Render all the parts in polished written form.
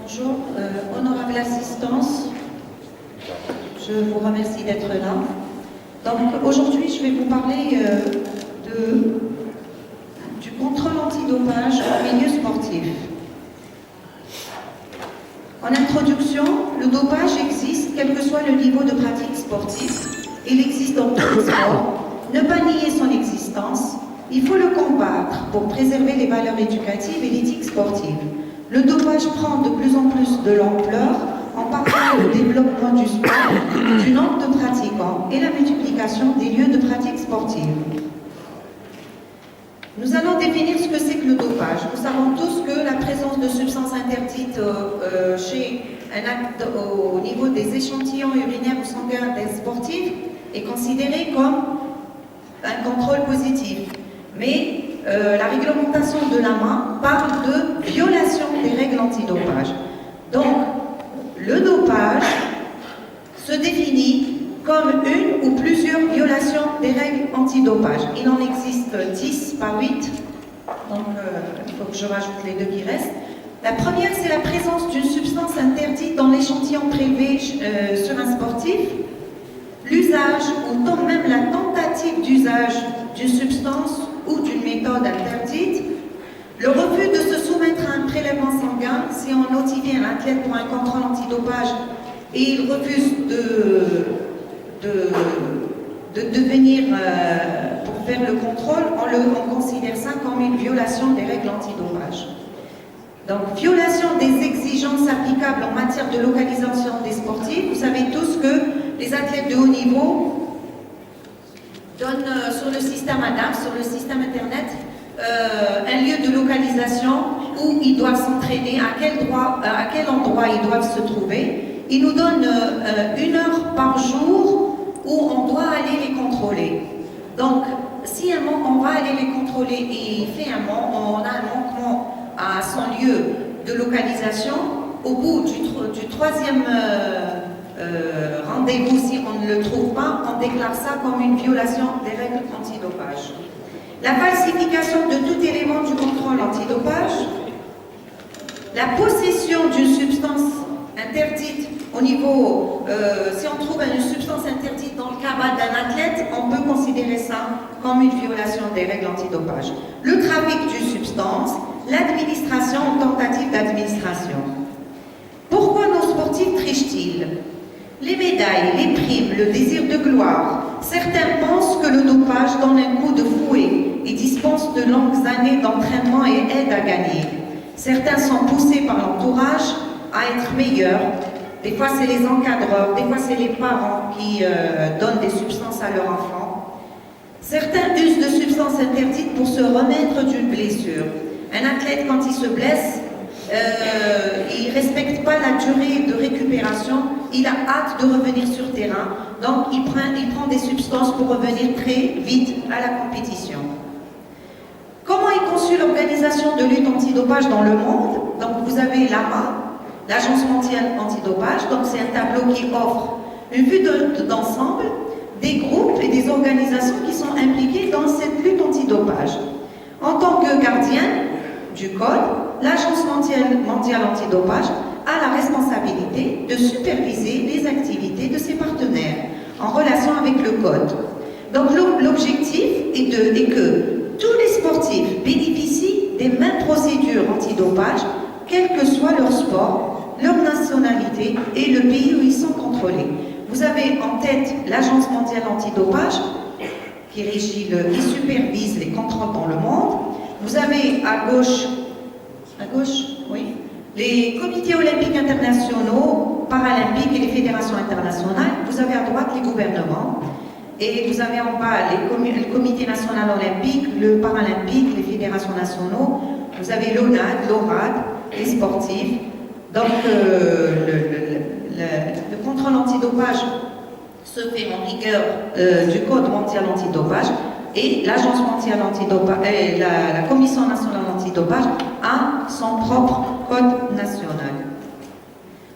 Bonjour, honorable assistance, je vous remercie d'être là. Donc aujourd'hui, je vais vous parler du contrôle antidopage au milieu sportif. En introduction, le dopage existe quel que soit le niveau de pratique sportive. Il existe dans tous les sports. Ne pas nier son existence, il faut le combattre pour préserver les valeurs éducatives et l'éthique sportive. Le dopage prend de plus en plus de l'ampleur en partant du développement du sport, du nombre de pratiquants et la multiplication des lieux de pratique sportive. Nous allons définir ce que c'est que le dopage. Nous savons tous que la présence de substances interdites au niveau des échantillons urinaires ou sanguins des sportifs est considérée comme un contrôle positif. Mais la réglementation de l'AMA parle de violation des règles antidopage. Donc, le dopage se définit comme une ou plusieurs violations des règles antidopage. Il en existe 10 par 8, donc il faut que je rajoute les deux qui restent. La première, c'est la présence d'une substance interdite dans l'échantillon prélevé sur un sportif, l'usage ou même la tentative d'usage d'une substance ou d'une méthode interdite, le refus de se soumettre à un prélèvement sanguin si on notifie un athlète pour un contrôle antidopage et il refuse de venir pour faire le contrôle, on considère ça comme une violation des règles antidopage. Donc, violation des exigences applicables en matière de localisation des sportifs. Vous savez tous que les athlètes de haut niveau donnent sur le système ADAM, sur le système Internet, un lieu de localisation où ils doivent s'entraîner, à quel endroit ils doivent se trouver. Ils nous donnent 1 heure par jour où on doit aller les contrôler. Donc, si on va aller les contrôler et on a un manquement à son lieu de localisation, au bout du 3e rendez-vous, si on ne le trouve pas, on déclare ça comme une violation des règles antidopage. La falsification de tout élément du contrôle antidopage, la possession d'une substance interdite au niveau, si on trouve une substance interdite dans le cabas d'un athlète, on peut considérer ça comme une violation des règles antidopage. Le trafic d'une substance, l'administration ou tentative d'administration. Pourquoi nos sportifs trichent-ils? Les médailles, les primes, le désir de gloire. Certains pensent que le dopage donne un coup de fouet et dispense de longues années d'entraînement et aide à gagner. Certains sont poussés par l'entourage à être meilleurs. Des fois, c'est les encadreurs, des fois, c'est les parents qui donnent des substances à leurs enfants. Certains usent de substances interdites pour se remettre d'une blessure. Un athlète, quand il se blesse, il ne respecte pas la durée de récupération, il a hâte de revenir sur terrain, donc il prend des substances pour revenir très vite à la compétition. Comment est conçue l'organisation de lutte antidopage dans le monde? Donc vous avez l'AMA, l'Agence mondiale antidopage, donc c'est un tableau qui offre une vue d'ensemble des groupes et des organisations qui sont impliquées dans cette lutte antidopage. En tant que gardien du code, l'Agence mondiale antidopage a la responsabilité de superviser les activités de ses partenaires en relation avec le code. Donc l'objectif est que tous les sportifs bénéficient des mêmes procédures antidopage, quel que soit leur sport, leur nationalité et le pays où ils sont contrôlés. Vous avez en tête l'Agence mondiale antidopage qui supervise les contrôles dans le monde. Vous avez à gauche, oui, les comités olympiques internationaux, paralympiques et les fédérations internationales. Vous avez à droite les gouvernements. Et vous avez en bas le comité national olympique, le paralympique, les fédérations nationaux. Vous avez l'ONAD, l'ORAD, les sportifs. Donc antidopage se fait en rigueur du Code mondial antidopage et l'Agence mondiale antidopage, la Commission nationale antidopage a son propre code national.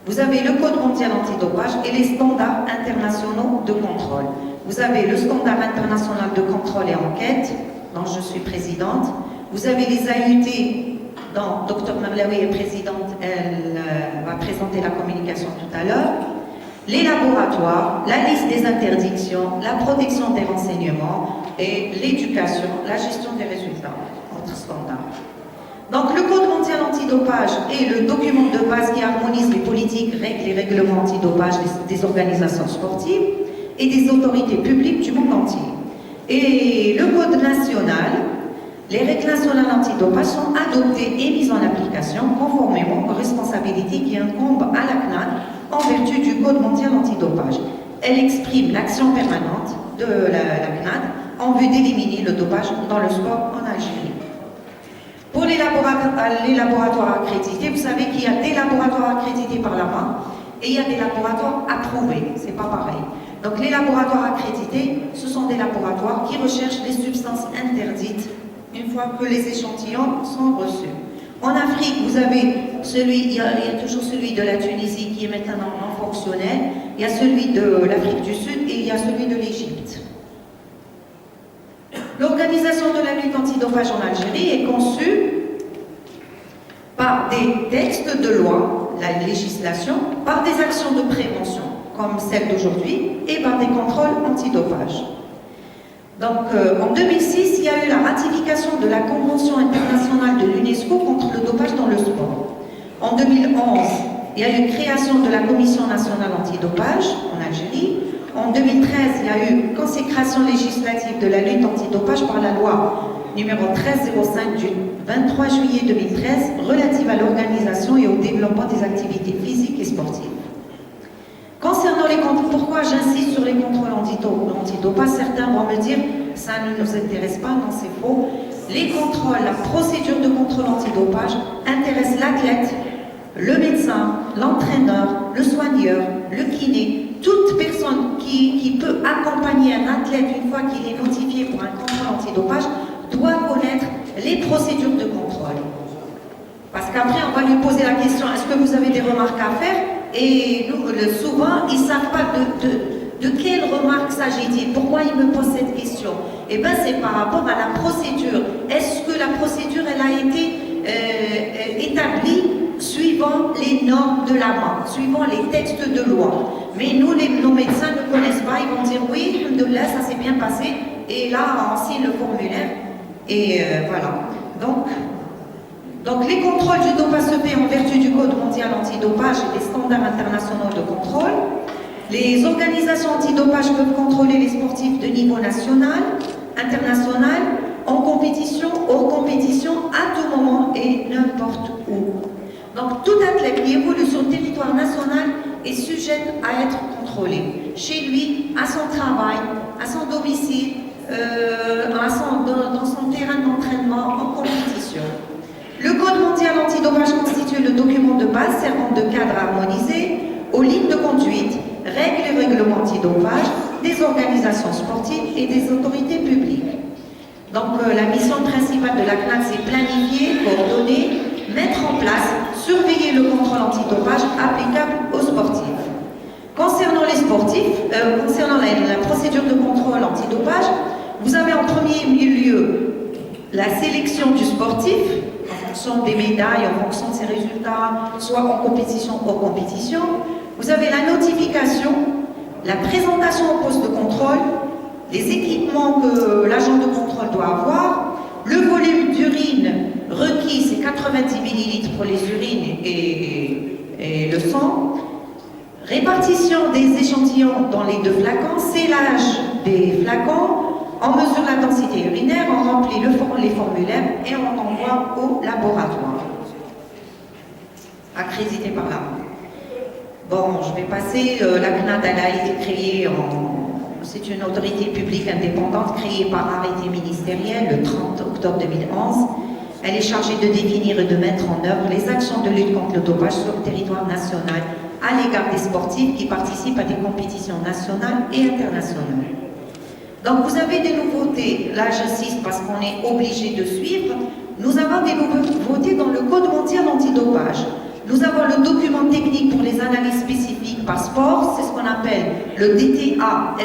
Vous avez le Code mondial antidopage et les standards internationaux de contrôle. Vous avez le standard international de contrôle et enquête, dont je suis présidente. Vous avez les AUT, dont Dr Merlaoui est présidente, elle va présenter la communication tout à l'heure. Les laboratoires, la liste des interdictions, la protection des renseignements et l'éducation, la gestion des résultats, autres standards. Donc le Code mondial antidopage est le document de base qui harmonise les politiques, règles et règlements antidopage des organisations sportives et des autorités publiques du monde entier. Et le Code national, les règles nationales antidopage sont adoptées et mises en application conformément aux responsabilités qui incombent à la CNAD en vertu du Code mondial antidopage. Elle exprime l'action permanente de la CNAD en vue d'éliminer le dopage dans le sport en Algérie. Pour les laboratoires accrédités, vous savez qu'il y a des laboratoires accrédités par la main et il y a des laboratoires approuvés, c'est pas pareil. Donc les laboratoires accrédités, ce sont des laboratoires qui recherchent les substances interdites une fois que les échantillons sont reçus. En Afrique, vous avez il y a toujours celui de la Tunisie qui est maintenant non fonctionnel, il y a celui de l'Afrique du Sud et il y a celui de l'Égypte. L'organisation de la lutte antidopage en Algérie est conçue par des textes de loi, la législation, par des actions de prévention, comme celle d'aujourd'hui, et par des contrôles antidopage. Donc, en 2006, il y a eu la ratification de la Convention internationale de l'UNESCO contre le dopage dans le sport. En 2011, il y a eu création de la Commission nationale antidopage en Algérie. En 2013, il y a eu consécration législative de la lutte antidopage par la loi numéro 1305 du 23 juillet 2013 relative à l'organisation et au développement des activités physiques et sportives. Concernant les contrôles, pourquoi j'insiste sur les contrôles antidopage? Certains vont me dire ça ne nous intéresse pas, non c'est faux. Les contrôles, la procédure de contrôle antidopage intéresse l'athlète, le médecin, l'entraîneur, le soigneur, le kiné, toute personne qui peut accompagner un athlète une fois qu'il est notifié pour un contrôle antidopage doit connaître les procédures de contrôle. Parce qu'après, on va lui poser la question, est-ce que vous avez des remarques à faire? Et nous, souvent, ils ne savent pas de quelle remarque s'agit-il, pourquoi ils me posent cette question. Eh bien, c'est par rapport à la procédure. Est-ce que la procédure, elle a été établie suivant les normes de la main, suivant les textes de loi? Mais nous, nos médecins ne connaissent pas, ils vont dire oui, alhamdoulilah, ça s'est bien passé, et là, on signe le formulaire, et voilà. Donc, les contrôles du dopage se font en vertu du Code mondial antidopage et des standards internationaux de contrôle. Les organisations antidopage peuvent contrôler les sportifs de niveau national, international, en compétition, hors compétition, à tout moment et n'importe où. Donc, tout athlète qui évolue sur le territoire national est sujet à être contrôlé. Chez lui, à son travail, à son domicile, dans son terrain d'entraînement, en compétition. Le Code mondial antidopage constitue le document de base servant de cadre harmonisé aux lignes de conduite, règles et règlements antidopage des organisations sportives et des autorités publiques. Donc la mission principale de la CNAD, c'est planifier, coordonner, mettre en place, surveiller le contrôle antidopage applicable aux sportifs. Concernant les sportifs, concernant la procédure de contrôle antidopage, vous avez en premier lieu la sélection du sportif en fonction des médailles, en fonction de ses résultats, soit en compétition ou hors compétition. Vous avez la notification, la présentation au poste de contrôle, les équipements que l'agent de contrôle doit avoir, le volume d'urine requis, c'est 90 ml pour les urines et le sang, répartition des échantillons dans les 2 flacons, scellage des flacons, on mesure la densité urinaire, on remplit les formulaires et on envoie au laboratoire, accrédité par là. Bon, je vais passer, la CNAD, elle a été créée c'est une autorité publique indépendante créée par arrêté ministériel le 30 octobre 2011. Elle est chargée de définir et de mettre en œuvre les actions de lutte contre le dopage sur le territoire national à l'égard des sportifs qui participent à des compétitions nationales et internationales. Donc vous avez des nouveautés, là j'insiste parce qu'on est obligé de suivre, nous avons des nouveautés dans le Code mondial antidopage. Nous avons le document technique pour les analyses spécifiques par sport, c'est ce qu'on appelle le DTSA,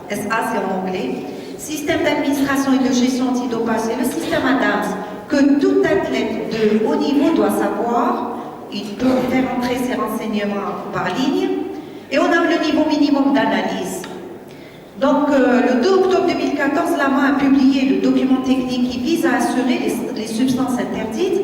c'est en anglais. Système d'administration et de gestion antidopage, c'est le système ADAMS que tout athlète de haut niveau doit savoir. Il peut faire entrer ses renseignements par ligne. Et on a le niveau minimum d'analyse. Donc, le 2 octobre 2014, l'AMA a publié le document technique qui vise à assurer les substances interdites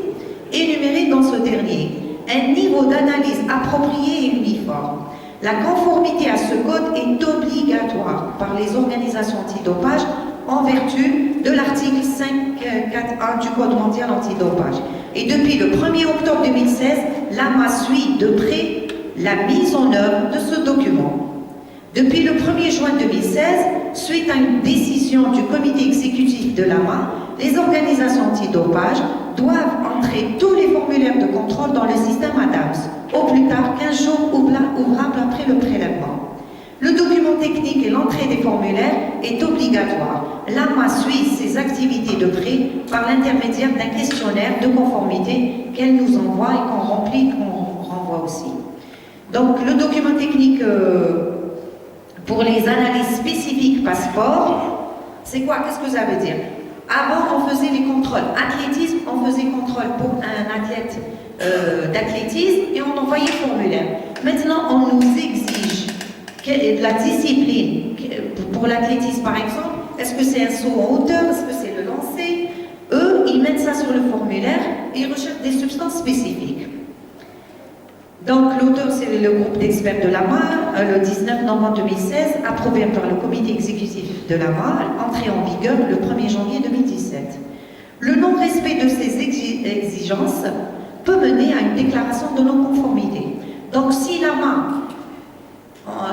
et énumérées dans ce dernier. Un niveau d'analyse approprié et uniforme. La conformité à ce code est obligatoire par les organisations antidopage en vertu de l'article 5.4.1 du Code mondial antidopage. Et depuis le 1er octobre 2016, l'AMA suit de près la mise en œuvre de ce document. Depuis le 1er juin 2016, suite à une décision du comité exécutif de l'AMA, les organisations antidopage doivent entrer tous les formulaires de contrôle dans le système ADAMS, au plus tard 15 jours ouvrables après le prélèvement. Le document technique et l'entrée des formulaires est obligatoire. L'AMA suit ses activités de près par l'intermédiaire d'un questionnaire de conformité qu'elle nous envoie et qu'on remplit, qu'on renvoie aussi. Donc le document technique pour les analyses spécifiques passeport, c'est quoi? Qu'est-ce que ça veut dire? Avant, on faisait les contrôles athlétisme, on faisait contrôle pour un athlète d'athlétisme et on envoyait le formulaire. Maintenant, on nous exige la discipline. Pour l'athlétisme, par exemple, est-ce que c'est un saut en hauteur? Est-ce que c'est le lancer? Eux, ils mettent ça sur le formulaire et ils recherchent des substances spécifiques. Donc, l'auteur, c'est le groupe d'experts de l'AMA, le 19 novembre 2016, approuvé par le comité exécutif de l'AMA, entré en vigueur le 1er janvier 2017. Le non-respect de ces exigences peut mener à une déclaration de non-conformité. Donc, si l'AMA,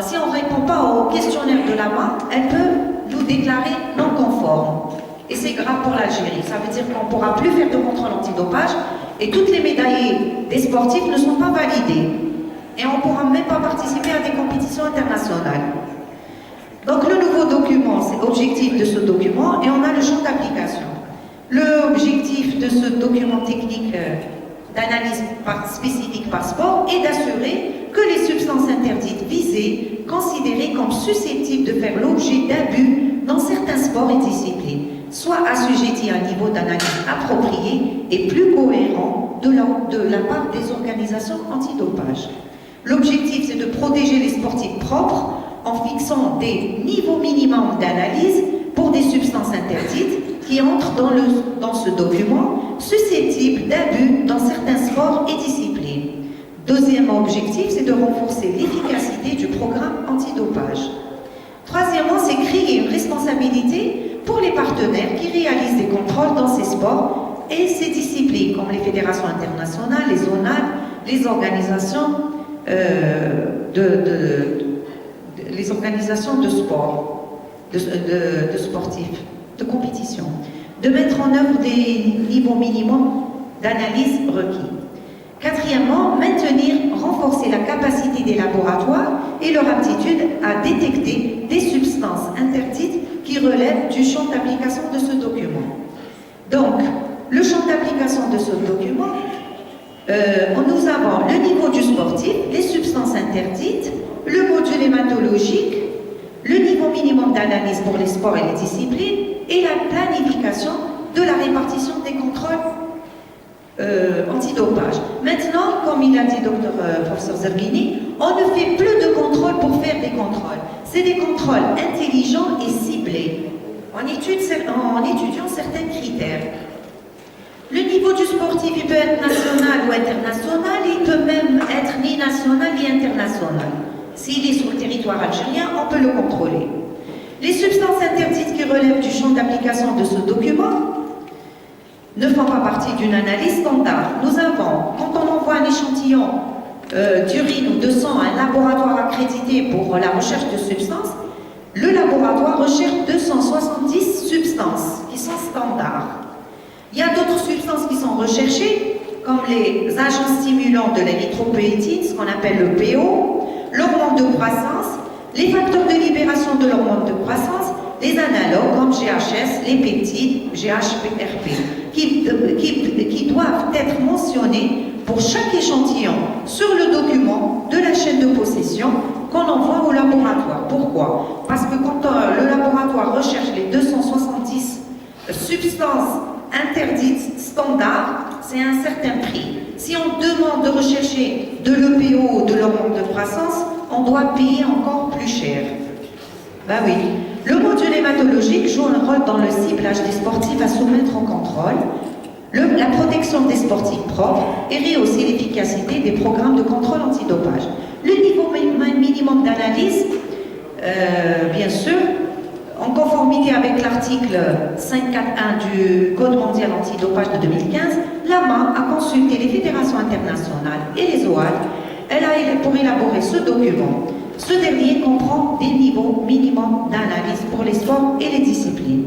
si on ne répond pas au questionnaire de l'AMA, elle peut nous déclarer non conforme. Et c'est grave pour l'Algérie. Ça veut dire qu'on ne pourra plus faire de contrôle antidopage et toutes les médaillées des sportifs ne sont pas validées. Et on ne pourra même pas participer à des compétitions internationales. Donc le nouveau document, c'est l'objectif de ce document et on a le champ d'application. L'objectif de ce document technique d'analyse spécifique par sport est d'assurer que les substances interdites visées, considérées comme susceptibles de faire l'objet d'abus dans certains sports et disciplines, soient assujetties à un niveau d'analyse approprié et plus cohérent de la part des organisations antidopage. L'objectif, c'est de protéger les sportifs propres en fixant des niveaux minimums d'analyse pour des substances interdites qui entrent dans ce document, susceptibles d'abus dans certains sports et disciplines. Deuxième objectif, c'est de renforcer l'efficacité du programme antidopage. Troisièmement, c'est créer une responsabilité pour les partenaires qui réalisent des contrôles dans ces sports et ces disciplines, comme les fédérations internationales, les ONAD, les organisations de sport, de sportifs, de compétition, de mettre en œuvre des niveaux minimums d'analyse requis. Quatrièmement, maintenir, renforcer la capacité des laboratoires et leur aptitude à détecter des substances interdites qui relèvent du champ d'application de ce document. Donc, le champ d'application de ce document, nous avons le niveau du sportif, les substances interdites, le module hématologique, le niveau minimum d'analyse pour les sports et les disciplines et la planification de la répartition des contrôles antidopage. Maintenant, comme il a dit professeur Zerghini, on ne fait plus de contrôles pour faire des contrôles. C'est des contrôles intelligents et ciblés en étudiant certains critères. Le niveau du sportif, il peut être national ou international, il peut même être ni national ni international. S'il est sur le territoire algérien, on peut le contrôler. Les substances interdites qui relèvent du champ d'application de ce document ne font pas partie d'une analyse standard. Nous avons, quand on envoie un échantillon d'urine ou de sang à un laboratoire accrédité pour la recherche de substances, le laboratoire recherche 270 substances qui sont standards. Il y a d'autres substances qui sont recherchées, comme les agents stimulants de l'érythropoïétine, ce qu'on appelle le PO, l'hormone de croissance, les facteurs de libération de l'hormone de croissance, les analogues comme GHS, les peptides, GHRP, qui doivent être mentionnés pour chaque échantillon sur le document de la chaîne de possession qu'on envoie au laboratoire. Pourquoi? Parce que quand le laboratoire recherche les 270 substances interdites standards, c'est un certain prix. Si on demande de rechercher de l'EPO ou de l'hormone de croissance, on doit payer encore plus cher. Ben oui. Le module hématologique joue un rôle dans le ciblage des sportifs à soumettre au contrôle, la protection des sportifs propres et rehausser l'efficacité des programmes de contrôle antidopage. Le niveau minimum d'analyse, bien sûr, en conformité avec l'article 541 du Code mondial antidopage de 2015, l'AMA a consulté les fédérations internationales et les OAD pour élaborer ce document. Ce dernier comprend des niveaux minimums d'analyse pour les sports et les disciplines.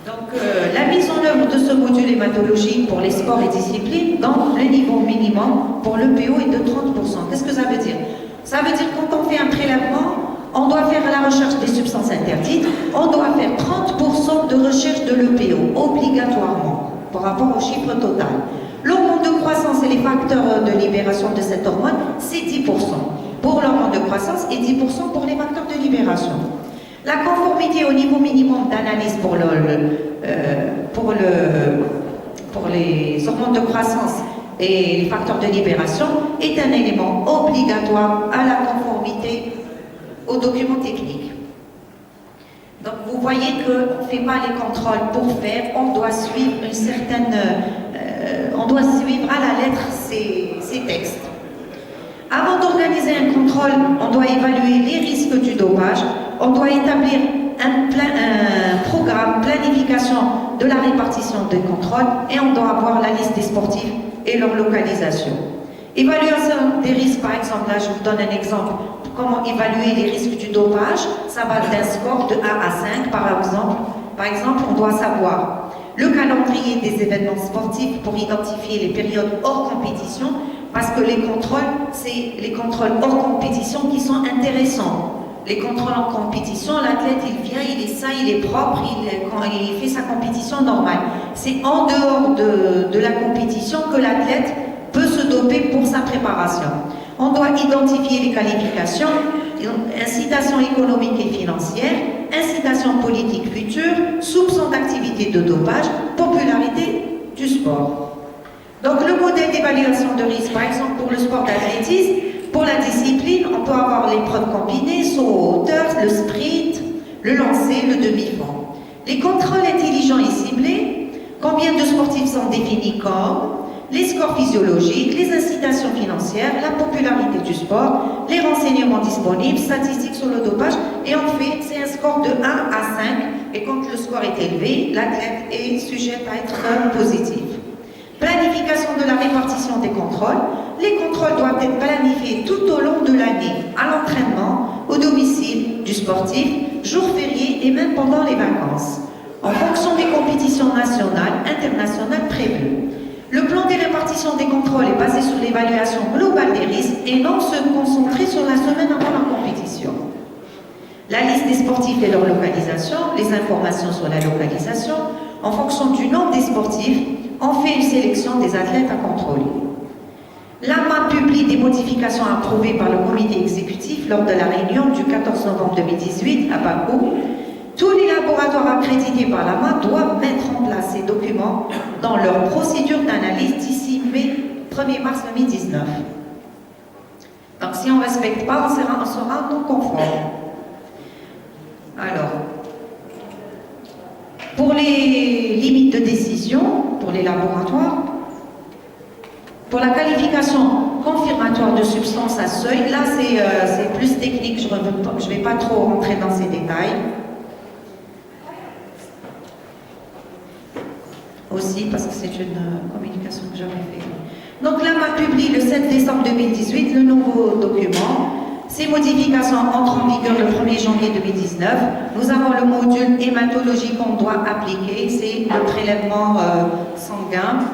Donc, la mise en œuvre de ce module hématologique pour les sports et disciplines, dans le niveau minimum pour le PO est de 30%. Qu'est-ce que ça veut dire? Ça veut dire que quand on fait un prélèvement, on doit faire la recherche des substances interdites, on doit faire 30% de recherche de l'EPO, obligatoirement, par rapport au chiffre total. L'hormone de croissance et les facteurs de libération de cette hormone, c'est 10% pour l'hormone de croissance et 10% pour les facteurs de libération. La conformité au niveau minimum d'analyse pour les hormones de croissance et les facteurs de libération est un élément obligatoire à la conformité aux documents techniques. Donc vous voyez qu'on ne fait pas les contrôles pour faire, on doit suivre une certaine... on doit suivre à la lettre ces textes. Avant d'organiser un contrôle, on doit évaluer les risques du dopage, on doit établir un programme, planification de la répartition des contrôles et on doit avoir la liste des sportifs et leur localisation. Évaluation des risques, par exemple, là je vous donne un exemple, comment évaluer les risques du dopage, ça va d'un score de 1 à 5 par exemple. Par exemple, on doit savoir le calendrier des événements sportifs pour identifier les périodes hors compétition, parce que les contrôles, c'est les contrôles hors compétition qui sont intéressants. Les contrôles en compétition, l'athlète, il vient, il est sain, il est propre, il fait sa compétition normale. C'est en dehors de la compétition que l'athlète peut se doper pour sa préparation. On doit identifier les qualifications, incitation économique et financière, incitation politique future, soupçon d'activité de dopage, popularité du sport. Donc le modèle d'évaluation de risque, par exemple pour le sport d'athlétisme, pour la discipline, on peut avoir l'épreuve combinée, saut en hauteur, le sprint, le lancer, le demi-fond. Les contrôles intelligents et ciblés, combien de sportifs sont définis comme, les scores physiologiques, les incitations financières, la popularité du sport, les renseignements disponibles, statistiques sur le dopage, et en fait, c'est un score de 1 à 5, et quand le score est élevé, l'athlète est sujet à être positif. Planification de la répartition des contrôles. Les contrôles doivent être planifiés tout au long de l'année, à l'entraînement, au domicile du sportif, jours fériés et même pendant les vacances, en fonction des compétitions nationales, internationales prévues. Le plan de répartition des contrôles est basé sur l'évaluation globale des risques et non se concentrer sur la semaine avant la compétition. La liste des sportifs et leur localisation, les informations sur la localisation, en fonction du nombre des sportifs, on fait une sélection des athlètes à contrôler. L'AMA publie des modifications approuvées par le comité exécutif lors de la réunion du 14 novembre 2018 à Bakou. Tous les laboratoires accrédités par l'AMA doivent mettre en place ces documents dans leur procédure d'analyse d'ici 1er mars 2019. Donc si on ne respecte pas, on sera non conforme. Alors, pour les limites de décision, pour les laboratoires, pour la qualification confirmatoire de substances à seuil, là c'est plus technique, je ne vais pas trop rentrer dans ces détails. Aussi, parce que c'est une communication que j'avais faite. Donc l'AMA publie le 7 décembre 2018 le nouveau document Ces modifications entrent en vigueur le 1er janvier 2019. Nous avons le module hématologie qu'on doit appliquer, c'est le prélèvement sanguin.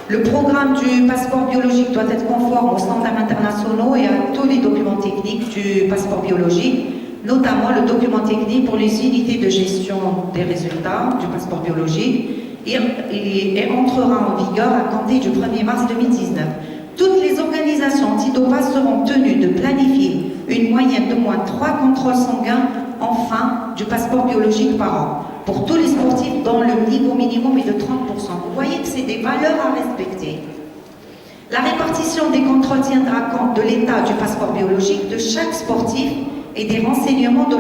Le programme du passeport biologique doit être conforme aux standards internationaux et à tous les documents techniques du passeport biologique, notamment le document technique pour les unités de gestion des résultats du passeport biologique et entrera en vigueur à compter du 1er mars 2019. Toutes les organisations antidopage seront tenues de planifier une moyenne de moins de 3 contrôles sanguins en fin du passeport biologique par an pour tous les sportifs dont le niveau minimum est de 30%. Vous voyez que c'est des valeurs à respecter. La répartition des contrôles tiendra compte de l'état du passeport biologique de chaque sportif et des renseignements de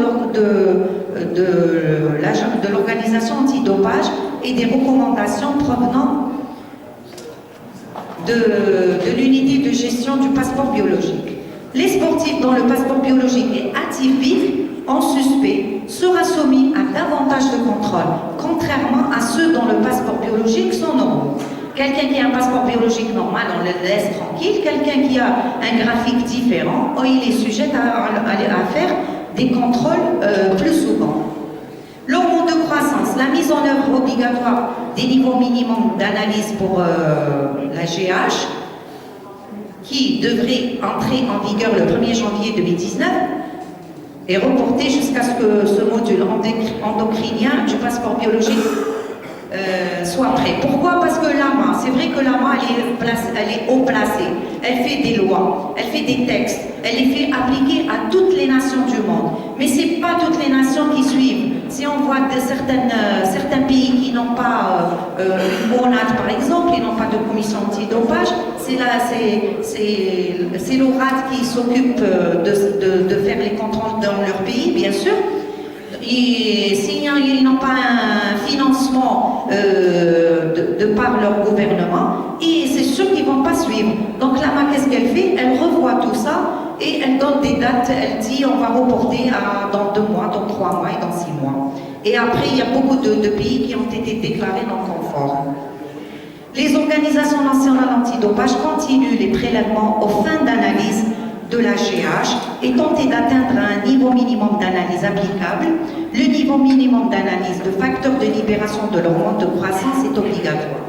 l'organisation antidopage et des recommandations provenant de l'unité de gestion du passeport biologique. Les sportifs dont le passeport biologique est atypique, en suspect, sera soumis à davantage de contrôles, contrairement à ceux dont le passeport biologique sont normaux. Quelqu'un qui a un passeport biologique normal, on le laisse tranquille. Quelqu'un qui a un graphique différent, il est sujet à faire des contrôles plus souvent. L'hormone de croissance, la mise en œuvre obligatoire des niveaux minimums d'analyse pour la GH, qui devrait entrer en vigueur le 1er janvier 2019, est reportée jusqu'à ce que ce module endocrinien du passeport biologique soit prêt. Pourquoi? Parce que l'AMA, c'est vrai que l'AMA, elle est haut placée, elle fait des lois, elle fait des textes, elle les fait appliquer à toutes les nations du monde. Mais ce n'est pas toutes les nations qui suivent. Si on voit certains pays qui n'ont pas une ONAT par exemple, ils n'ont pas de commission antidopage, c'est l'ORAT qui s'occupe de faire les contrôles dans leur pays, bien sûr. Et s'ils n'ont pas un financement de par leur gouvernement, et c'est sûr qu'ils ne vont pas suivre. Donc l'AMA, qu'est-ce qu'elle fait? Elle revoit tout ça et elle donne des dates. Elle dit on va reporter dans 2 mois, dans 3 mois et dans 6 mois. Et après, il y a beaucoup de pays qui ont été déclarés non conformes. Les organisations nationales antidopage continuent les prélèvements aux fins d'analyse de la GH et tenter d'atteindre un niveau minimum d'analyse applicable. Le niveau minimum d'analyse de facteurs de libération de l'hormone de croissance est obligatoire.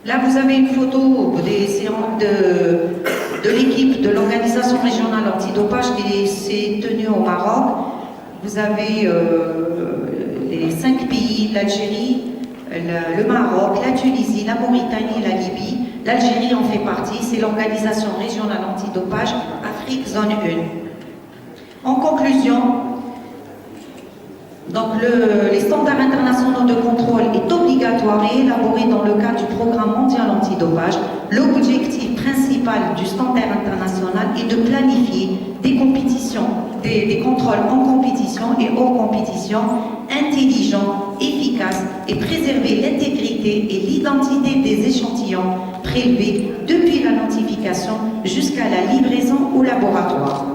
Là, vous avez une photo des séances de l'équipe de l'organisation régionale antidopage qui s'est tenue au Maroc. Vous avez les 5 pays, l'Algérie, le Maroc, la Tunisie, la Mauritanie, la Libye. L'Algérie en fait partie, c'est l'organisation régionale antidopage Afrique Zone 1. En conclusion, donc les standards internationaux de contrôle est obligatoire et élaboré dans le cadre du programme mondial antidopage. L'objectif principal du standard international est de planifier des compétitions, des contrôles en compétition et hors compétition intelligents, efficaces et préserver l'intégrité et l'identité des échantillons prélevés depuis la notification jusqu'à la livraison au laboratoire.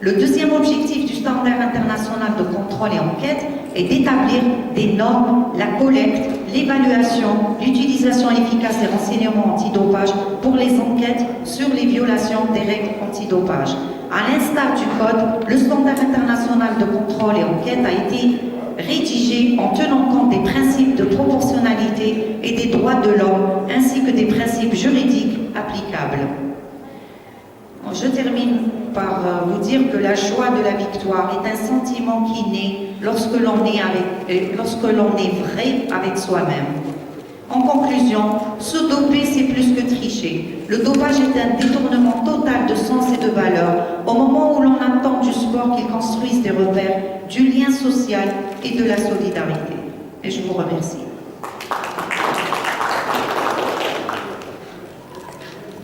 Le deuxième objectif du standard international de contrôle et enquête est d'établir des normes, la collecte, l'évaluation, l'utilisation efficace des renseignements antidopage pour les enquêtes sur les violations des règles antidopage. À l'instar du code, le standard international de contrôle et enquête a été rédigé en tenant compte des principes de proportionnalité et des droits de l'homme, ainsi que des principes juridiques applicables. Je termine par vous dire que la joie de la victoire est un sentiment qui naît lorsque l'on est vrai avec soi-même. En conclusion, se doper, c'est plus que tricher. Le dopage est un détournement total de sens et de valeur au moment où l'on attend du sport qu'il construise des repères, du lien social et de la solidarité. Et je vous remercie.